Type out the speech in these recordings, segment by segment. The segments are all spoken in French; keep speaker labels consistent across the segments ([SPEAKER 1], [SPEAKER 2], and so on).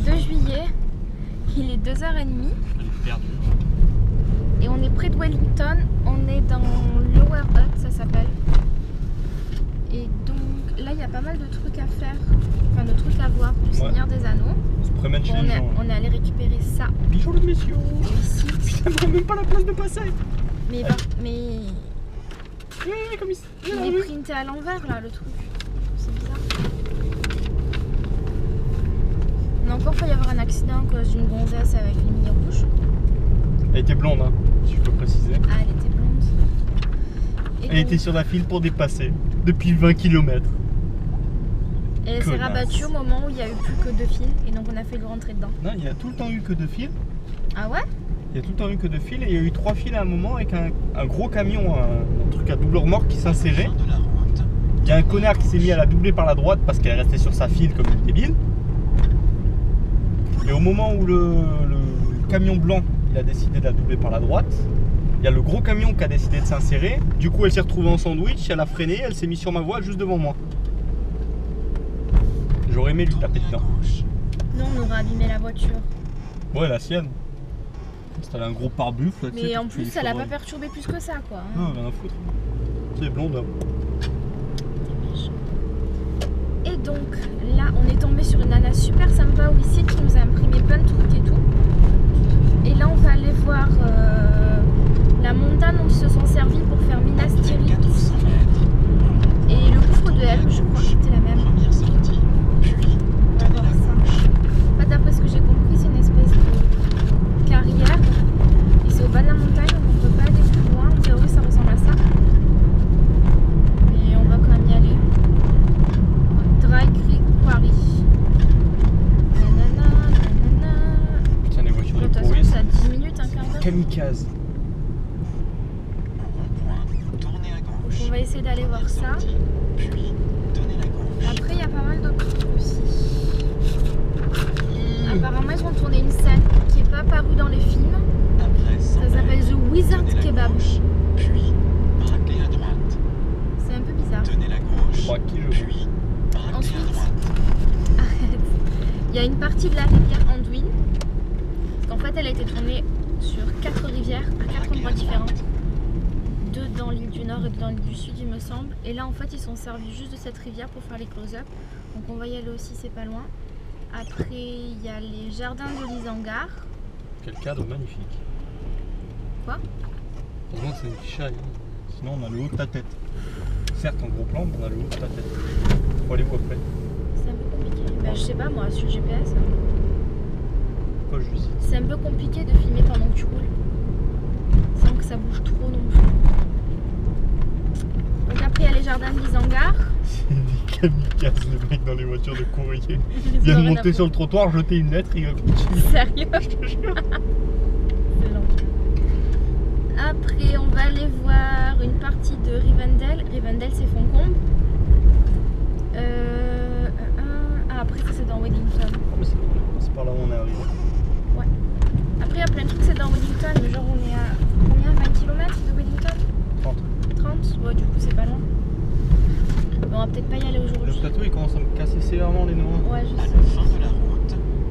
[SPEAKER 1] 2 juillet, il est 2h30.
[SPEAKER 2] Elle est perdue.
[SPEAKER 1] Et on est près de Wellington, on est dans Lower Hutt, ça s'appelle. Et donc là, il y a pas mal de trucs à faire, enfin de trucs à voir du Seigneur des Anneaux.
[SPEAKER 2] On se promène chez les gens.
[SPEAKER 1] On est allé récupérer ça.
[SPEAKER 2] Bonjour le monsieur.
[SPEAKER 1] Ici.
[SPEAKER 2] Putain, on n'a même pas la place de passage.
[SPEAKER 1] Mais
[SPEAKER 2] Comme ici.
[SPEAKER 1] il est printé à l'envers là, le truc. C'est bizarre. On a encore failli avoir un accident à cause d'une gonzesse avec une mini rouge.
[SPEAKER 2] Elle était blonde, hein, si je peux préciser.
[SPEAKER 1] Ah, elle était blonde. Et
[SPEAKER 2] Elle était sur la file pour dépasser depuis 20 km.
[SPEAKER 1] Et elle s'est rabattue au moment où il n'y a eu plus que 2 fils. Et donc on a fait le rentrer dedans.
[SPEAKER 2] Non, il y a tout le temps eu que 2 fils.
[SPEAKER 1] Ah ouais?
[SPEAKER 2] Il y a tout le temps eu que 2 fils et il y a eu 3 fils à un moment avec un gros camion, un truc à double remorque qui s'insérait. Il y a un connard qui s'est mis à la doubler par la droite parce qu'elle est restée sur sa file comme une débile. Et au moment où le camion blanc il a décidé de la doubler par la droite, il y a le gros camion qui a décidé de s'insérer. Du coup elle s'est retrouvée en sandwich, elle a freiné, elle s'est mise sur ma voie juste devant moi. J'aurais aimé lui taper dedans.
[SPEAKER 1] Non, on aurait abîmé la voiture.
[SPEAKER 2] Ouais, la sienne. C'était un gros pare-buffle. Là,
[SPEAKER 1] Mais en plus, ça l'a pas perturbé plus que ça, quoi. Hein.
[SPEAKER 2] Non, rien à foutre. C'est blonde.
[SPEAKER 1] Et donc, là, on est tombé sur une nana super sympa au lycée qui nous a imprimé plein de trucs et tout. Et là, on va aller voir la montagne dont ils se sont servis pour faire Minas Tirith. Et le gouffre de Helm, je crois que c'était la même. On va voir ça. En fait, d'après ce que j'ai compris, c'est une espèce de carrière. Et c'est au bas de la montagne, donc on ne peut pas aller plus loin. En théorie, ça ressemble à ça. Mais on va quand même y aller. Dry Creek Quarry. Nanana, nanana.
[SPEAKER 2] Tiens, les voitures
[SPEAKER 1] De
[SPEAKER 2] de
[SPEAKER 1] toute façon,
[SPEAKER 2] courrier.
[SPEAKER 1] ça a 10 minutes, un quart d'heure.
[SPEAKER 2] Kamikaze.
[SPEAKER 1] Donc on va essayer d'aller voir ça. Après, il y a pas mal d'autres trucs aussi. Apparemment, ils ont tourné une scène qui n'est pas apparue dans les films. Ça s'appelle The Wizard Kebab. C'est un peu bizarre.
[SPEAKER 2] Braqué, je vois.
[SPEAKER 1] Ensuite, arrête. Il y a une partie de la rivière Anduin. Parce qu'en fait, elle a été tournée sur 4 rivières à 4 endroits différents. 2 dans l'île du Nord et 2 dans l'île du Sud, il me semble. Et là, en fait, ils sont servis juste de cette rivière pour faire les close-up. Donc, on va y aller aussi, c'est pas loin. Après, il y a les jardins de l'Isangar.
[SPEAKER 2] Quel cadre magnifique.
[SPEAKER 1] Quoi?
[SPEAKER 2] Heureusement que c'est une fichaille. Sinon, on a le haut de ta tête. Certes, en gros plan, mais on a le haut de ta tête. Faut aller où après?
[SPEAKER 1] C'est un peu compliqué. Bah, je sais pas, moi, sur le GPS.
[SPEAKER 2] Pas juste.
[SPEAKER 1] C'est un peu compliqué de filmer pendant que tu roules. Sans que ça bouge trop non plus. Donc après, il y a les jardins de l'Isangar.
[SPEAKER 2] C'est des kamikazes, les mecs dans les voitures de courrier. Ils viennent monter sur le trottoir, jeter une lettre et continuer.
[SPEAKER 1] Sérieux?
[SPEAKER 2] Je te jure.
[SPEAKER 1] C'est lent. Après, on va aller voir une partie de Rivendell. Rivendell, c'est Foncombe. Après, ça, c'est dans Wellington.
[SPEAKER 2] Oh, mais c'est par là où on est arrivé.
[SPEAKER 1] Ouais. Après, il y a plein de trucs, c'est dans Wellington. Mais genre, on est à combien? 20 km de Wellington?
[SPEAKER 2] 30.
[SPEAKER 1] 30? Ouais, du coup, c'est pas loin. Bon, on va peut-être pas y aller
[SPEAKER 2] Le
[SPEAKER 1] aujourd'hui.
[SPEAKER 2] plateau, il commence à me casser sévèrement les noix.
[SPEAKER 1] Ouais, je sais.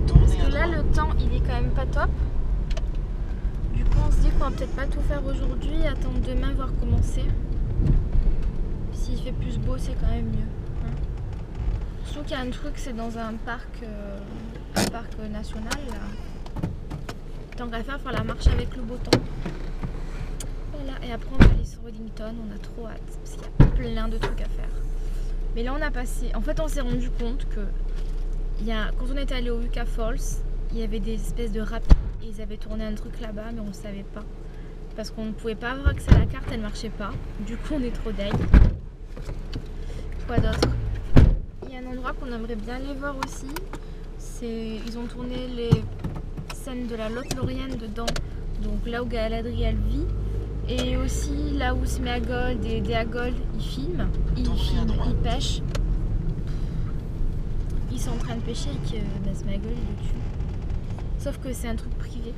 [SPEAKER 1] Parce que là, le temps, il est quand même pas top. Du coup, on se dit qu'on va peut-être pas tout faire aujourd'hui. Attendre demain, voir comment c'est. S'il fait plus beau, c'est quand même mieux. Hein. Surtout qu'il y a un truc, c'est dans un parc national. Là. Tant qu'à faire la marche avec le beau temps. Voilà. Et après, on va aller sur Wellington. On a trop hâte. Parce qu'il y a plein de trucs à faire. Mais là, on a passé. En fait, on s'est rendu compte que quand on était allé au Yucca Falls, il y avait des espèces de rapides. Et ils avaient tourné un truc là-bas, mais on ne savait pas. Parce qu'on ne pouvait pas avoir accès à la carte, elle ne marchait pas. Du coup, on est trop deg. Quoi d'autre? Il y a un endroit qu'on aimerait bien aller voir aussi. Ils ont tourné les scènes de la Lothlorien dedans. Donc là où Galadriel vit. Et aussi là où Sméagol et Déagol ils filment, ils pêchent. Ils sont en train de pêcher et que Sméagol il le tue. Sauf que c'est un truc privé.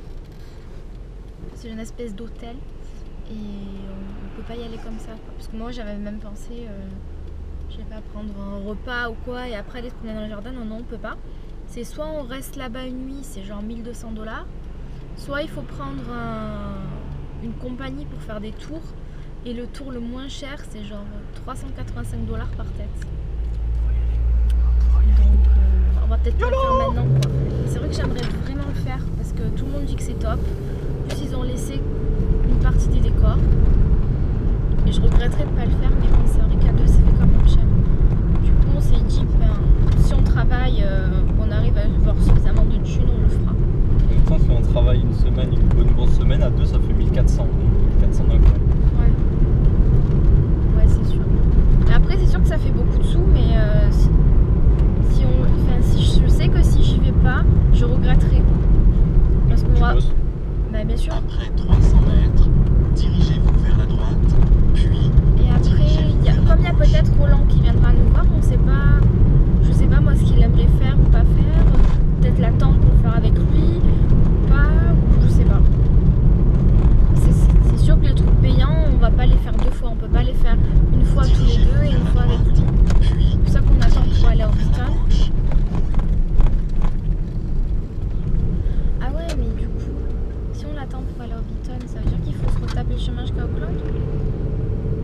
[SPEAKER 1] C'est une espèce d'hôtel. Et on peut pas y aller comme ça. Quoi. Parce que moi j'avais même pensé, je sais pas, prendre un repas ou quoi et après aller se promener dans le jardin. Non, non, on peut pas. c'est soit on reste là-bas une nuit, c'est genre 1200 $, soit il faut prendre une compagnie pour faire des tours. Et le tour le moins cher, c'est genre 385 $ par tête. Donc on va peut-être pas le faire maintenant quoi. C'est vrai que j'aimerais vraiment le faire parce que tout le monde dit que c'est top. En plus ils ont laissé une partie des décors. Et je regretterais de pas le faire, mais bon c'est vrai qu'à deux ça fait quand même cher. Du coup on s'est dit si on travaille, qu'on arrive à avoir suffisamment de thunes, on le fera.
[SPEAKER 2] En même temps, si on travaille une semaine, une bonne grosse semaine, à deux ça fait 1400. 1400 d'un coup.
[SPEAKER 1] Ouais, c'est sûr. Mais après, c'est sûr que ça fait beaucoup de sous, mais si je sais que si j'y vais pas, je regretterai. Parce qu'on va. Bah, bien sûr.
[SPEAKER 3] Après 300 mètres, dirigez-vous vers la droite, puis.
[SPEAKER 1] Et après, comme il y a peut-être Roland qui viendra nous voir, on sait pas. Je sais pas moi ce qu'il aimerait faire ou pas faire. Peut-être l'attendre pour faire avec lui, ou pas, ou je sais pas. C'est sûr que les trucs payants, on va pas les faire deux fois, on peut pas les faire une fois tous les deux et une fois avec lui. C'est pour ça qu'on attend pour aller à Orbital. Ah ouais, mais du coup, si on l'attend pour aller à Orbital, ça veut dire qu'il faut se retaper le chemin jusqu'à Auckland?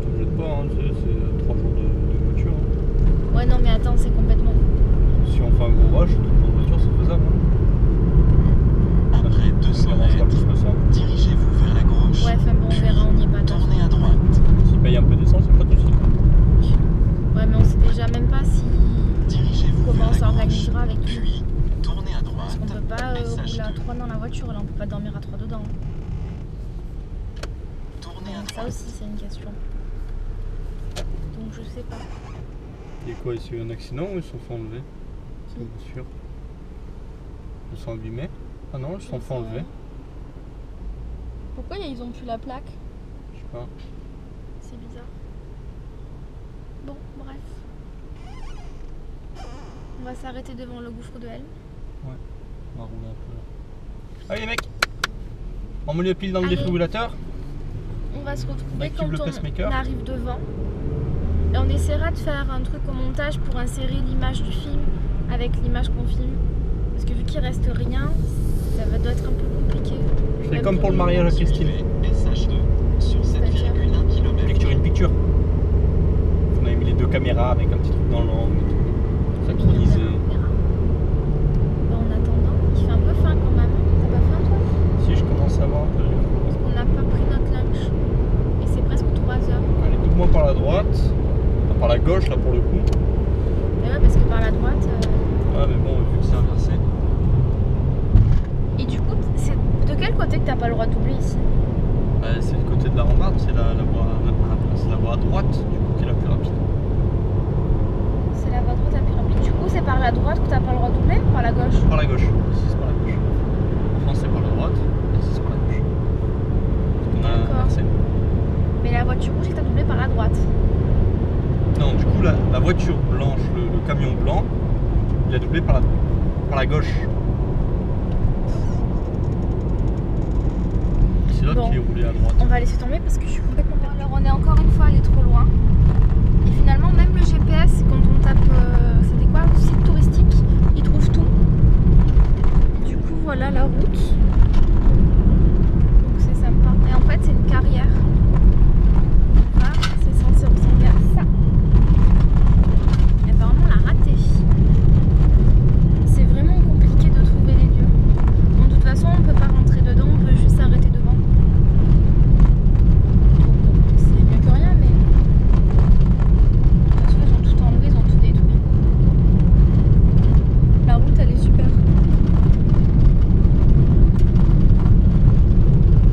[SPEAKER 2] T'inquiète pas, hein, c'est 3 jours de voiture. Hein.
[SPEAKER 1] Ouais, non, mais attends, c'est complètement.
[SPEAKER 2] Si on fait un gros rush, 3 jours de voiture, c'est faisable. Hein.
[SPEAKER 3] Après 200 mètres, dirigez-vous vers la gauche.
[SPEAKER 1] Ouais, enfin bon, on verra, on n'y est pas.
[SPEAKER 3] Tournez à droite.
[SPEAKER 2] S'il paye un peu d'essence, c'est pas de soucis.
[SPEAKER 1] Ouais, mais on sait déjà même pas si. Comment on s'organisera avec lui.
[SPEAKER 3] Puis, tournez à droite.
[SPEAKER 1] Parce qu'on peut pas rouler à 3 dans la voiture, là, on peut pas dormir à 3 dedans.
[SPEAKER 3] Tournez à
[SPEAKER 1] Donc ça
[SPEAKER 3] droite.
[SPEAKER 1] aussi, c'est une question. Donc je sais pas.
[SPEAKER 2] Et quoi, il y a eu un accident ou ils se sont fait enlever? C'est bien sûr. Ils se sont abîmés? Ah non, ils se sont fait enlever.
[SPEAKER 1] Pourquoi ils ont plus la plaque?
[SPEAKER 2] Je sais pas.
[SPEAKER 1] C'est bizarre. Bon, bref. On va s'arrêter devant le gouffre de Helm.
[SPEAKER 2] Ouais, on va rouler un peu là. Allez les mecs, on met le pile dans le
[SPEAKER 1] Allez.
[SPEAKER 2] défibrillateur.
[SPEAKER 1] On va se retrouver
[SPEAKER 2] active
[SPEAKER 1] quand
[SPEAKER 2] le pacemaker.
[SPEAKER 1] on arrive devant. Et on essaiera de faire un truc au montage pour insérer l'image du film avec l'image qu'on filme. Parce que vu qu'il reste rien, ça doit être un peu compliqué.
[SPEAKER 2] Je fais
[SPEAKER 1] Même
[SPEAKER 2] comme pour le mariage à Christine.
[SPEAKER 3] SH2 sur 7,1 km.
[SPEAKER 2] Picture in picture. On avait mis les deux caméras avec un petit truc dans l'angle et tout. Synchronisé.
[SPEAKER 1] En attendant, il fait un peu faim quand même. T'as pas faim toi?
[SPEAKER 2] Si je commence à avoir un peu.
[SPEAKER 1] Parce qu'on n'a pas pris notre lunch. Et c'est presque 3 heures.
[SPEAKER 2] Allez, doucement par la droite. Enfin, par la gauche là pour le coup.
[SPEAKER 1] Mais ouais, parce que par la droite.
[SPEAKER 2] Ouais, mais bon, vu que c'est inversé.
[SPEAKER 1] Et du coup, c'est de quel côté que t'as pas le droit de doubler ici?
[SPEAKER 2] C'est le côté de la rambarde, c'est la voie à droite du coup qui est la plus rapide.
[SPEAKER 1] C'est la voie droite la plus rapide. Du coup, c'est par la droite que t'as pas le droit de doubler? Par la gauche?
[SPEAKER 2] Par la gauche. Ici c'est par la gauche. En France c'est par la droite, ici c'est par la gauche. On a
[SPEAKER 1] D'accord.
[SPEAKER 2] inversé.
[SPEAKER 1] Mais la voiture rouge, t'as doublé par la droite.
[SPEAKER 2] Non, du coup la voiture blanche, le camion blanc, il a doublé par la gauche. C'est l'autre
[SPEAKER 1] Bon.
[SPEAKER 2] qui est roulé à droite.
[SPEAKER 1] On va laisser tomber parce que je suis complètement perdue. Alors on est encore une fois allé trop loin. Et finalement même le GPS, quand on tape c'était quoi, site touristique, il trouve tout. Du coup voilà la route. Donc c'est sympa. Et en fait c'est une carrière. Là c'est censé ressembler à ça. Et apparemment on l'a raté. C'est vraiment compliqué de trouver les lieux. Bon, de toute façon on peut pas rentrer dedans, on peut juste s'arrêter devant. C'est mieux que rien, mais de toute façon ils ont tout enlevé, ils ont tout détruit. La route elle est super.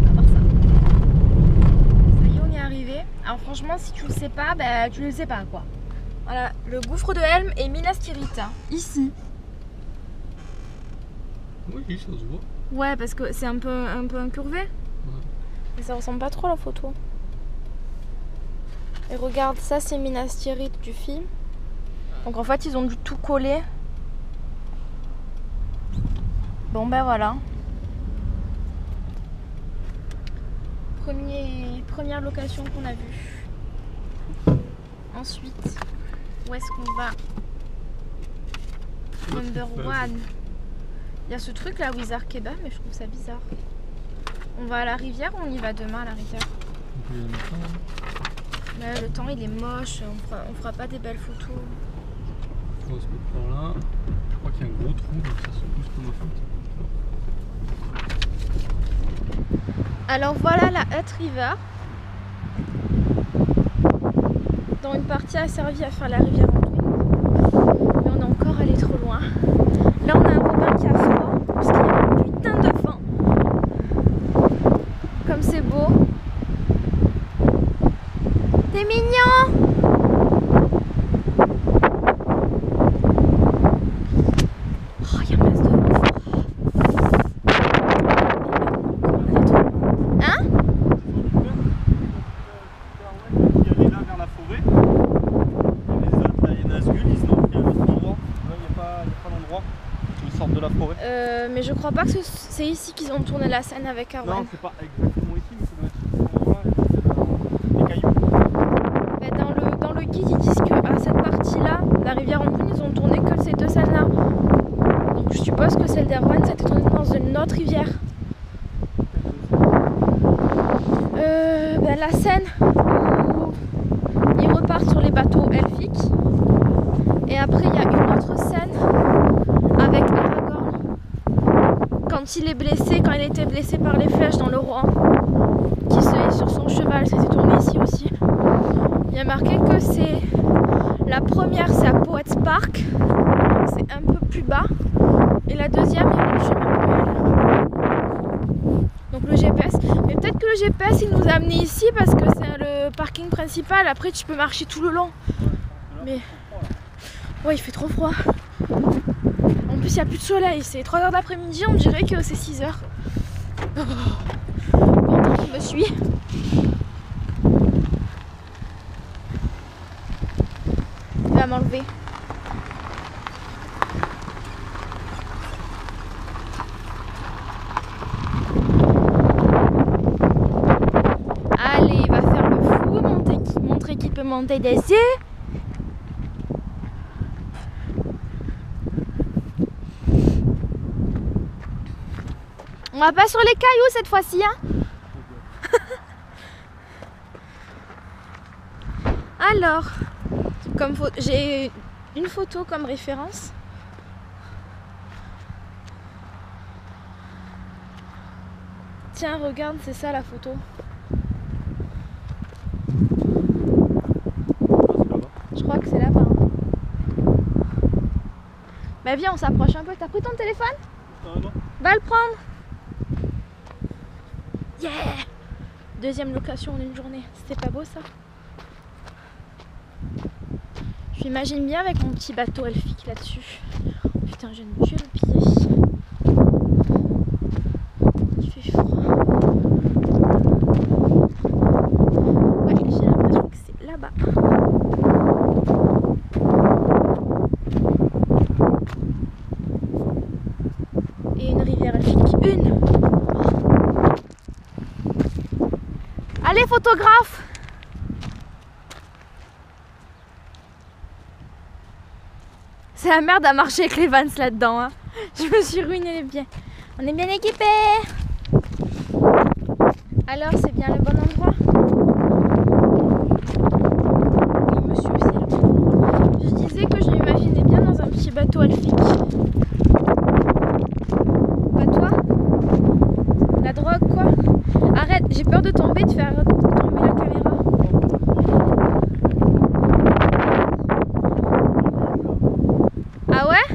[SPEAKER 1] À part ça. Ça y est, on y est arrivé. Alors franchement si tu le sais pas, bah tu le sais pas quoi. Voilà, le gouffre de Helm et Minas Tirith, ici.
[SPEAKER 2] Oui, ça se voit.
[SPEAKER 1] Ouais, parce que c'est un peu incurvé. Mais ça ressemble pas trop à la photo. Et regarde, ça c'est Minas Tirith du film. Donc en fait ils ont dû tout coller. Bon ben voilà. Première location qu'on a vue. Ensuite, où est-ce qu'on va? Number one. Il y a ce truc là, Wizard Kebab, mais je trouve ça bizarre. On va à la rivière ou on y va demain à la rivière? Mais le temps il est moche, on fera pas des belles photos.
[SPEAKER 2] On va se mettre par là. Je crois qu'il y a un gros trou, donc ça se pousse comme un foot.
[SPEAKER 1] Alors voilà la Hutt River. Dans une partie a servi à faire la rivière Antoine. Mais on est encore allé trop loin. Là on a un copain qui a froid parce qu'il y a un putain de vent. Comme c'est beau. C'est mignon! Oh, il y a un masse de vent. Hein?
[SPEAKER 2] Il y aller là vers la forêt. Les autres, là, il y a Nazgûl, ils sont dans un autre endroit. Là, il n'y a pas l'endroit où ils sortent de la forêt.
[SPEAKER 1] Mais je crois pas que c'est ici qu'ils ont tourné la scène avec Arwen.
[SPEAKER 2] Non, c'est pas exactement ici, mais ça doit être endroit, les cailloux.
[SPEAKER 1] Mais dans le guide, ils disent qu'à cette partie-là, la rivière Antoine, ils ont tourné que ces deux scènes-là. Donc je suppose que celle d'Arwen, c'était tourné dans une autre rivière. La scène où ils repartent sur les bateaux elfiques. Et après, il y a une autre scène avec Aragorn. Quand il est blessé, quand il était blessé par les flèches dans le roi, qui se hisse sur son cheval, c'était tourné ici aussi. Il y a marqué que c'est la première, c'est à Poets Park, donc c'est un peu plus bas, et la deuxième, il y a le chemin pour y aller. Donc le GPS, mais peut-être que le GPS il nous a amené ici parce que c'est le parking principal. Après, tu peux marcher tout le long. Mais ouais, il fait trop froid. En plus, il n'y a plus de soleil. C'est 3h d'après-midi, on dirait que c'est 6h. Bon, il me suit. Il va m'enlever. Allez, il va faire le fou, montrer qu'il peut monter des yeux. On va pas sur les cailloux cette fois-ci, hein. Alors, j'ai une photo comme référence. Tiens, regarde, c'est ça la photo. Je crois que c'est là-bas. Bah viens, on s'approche un peu. T'as pris ton téléphone?
[SPEAKER 2] Non.
[SPEAKER 1] Va le prendre. Yeah! Deuxième location en une journée. C'était pas beau ça? Je m'imagine bien avec mon petit bateau elfique là-dessus. Oh, putain, j'ai une queue le pied. Il fait froid. Ouais, j'ai l'impression que c'est là-bas. Et une rivière elfique. Une! Allez, photographe! C'est la merde à marcher avec les Vans là-dedans. Hein. Je me suis ruiné les pieds. On est bien équipés! Alors, c'est bien le bon endroit? Oui, monsieur, c'est le bon endroit. Je disais que je m'imaginais bien dans un petit bateau elfique. Pas toi? La drogue, quoi? Arrête, j'ai peur de tomber, de faire tomber la caméra. Ah ouais?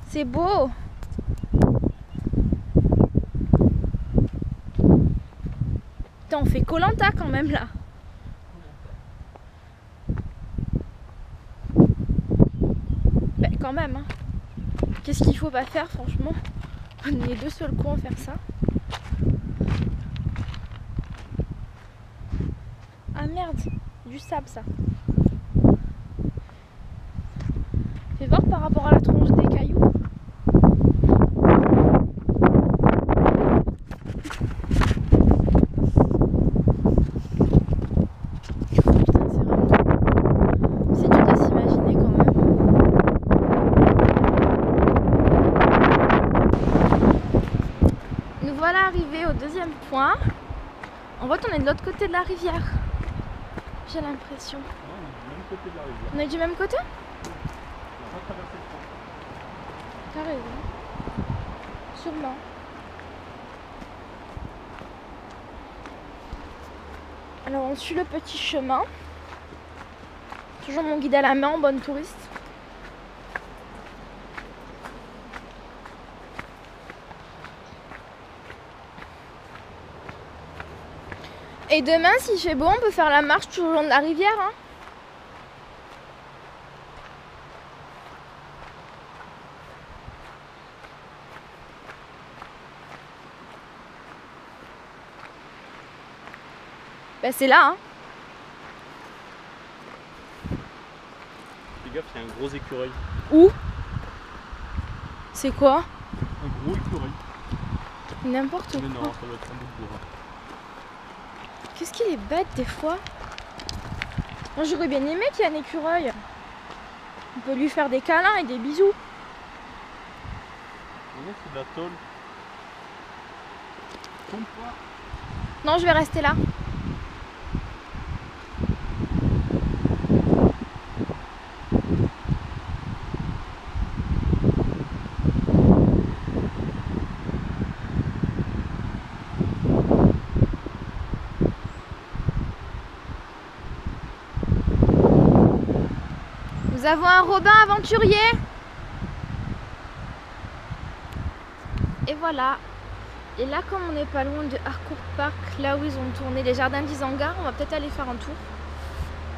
[SPEAKER 1] C'est beau. Putain, on fait Koh-Lanta quand même là. Ben quand même, hein. Qu'est-ce qu'il faut pas faire, franchement? On est les deux seuls cons à faire ça. Ah merde, du sable ça. Fais voir par rapport à la tronche des cailloux. Putain, c'est vraiment... C'est dur de s'imaginer quand même. arrivé au deuxième point. En fait, on est de l'autre côté de la rivière. J'ai l'impression.
[SPEAKER 2] On est du même côté de la rivière.
[SPEAKER 1] On est du même côté?
[SPEAKER 2] On va pas traverser le pont.
[SPEAKER 1] T'as raison. Sûrement. Alors on suit le petit chemin. Toujours mon guide à la main en bonne touriste. Et demain, s'il fait beau, on peut faire la marche tout le long de la rivière. Hein. Ben, c'est là. Hein.
[SPEAKER 2] Fais gaffe, il y a un gros écureuil.
[SPEAKER 1] Où? C'est quoi?
[SPEAKER 2] Un gros écureuil.
[SPEAKER 1] N'importe quoi.
[SPEAKER 2] Mais non, ça doit être un bout de bourrin.
[SPEAKER 1] Qu'est-ce qu'il est bête des fois? Moi j'aurais bien aimé qu'il y ait un écureuil. On peut lui faire des câlins et des bisous.
[SPEAKER 2] Non, c'est de la tôle. Tombe pas.
[SPEAKER 1] Non, je vais rester là. Nous avons un Robin aventurier. Et voilà. Et là, comme on n'est pas loin de Harcourt Park, là où ils ont tourné les jardins d'Isengard, on va peut-être aller faire un tour.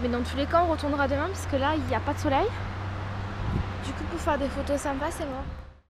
[SPEAKER 1] Mais dans tous les cas, on retournera demain parce que là, il n'y a pas de soleil. Du coup, pour faire des photos sympas, c'est mort.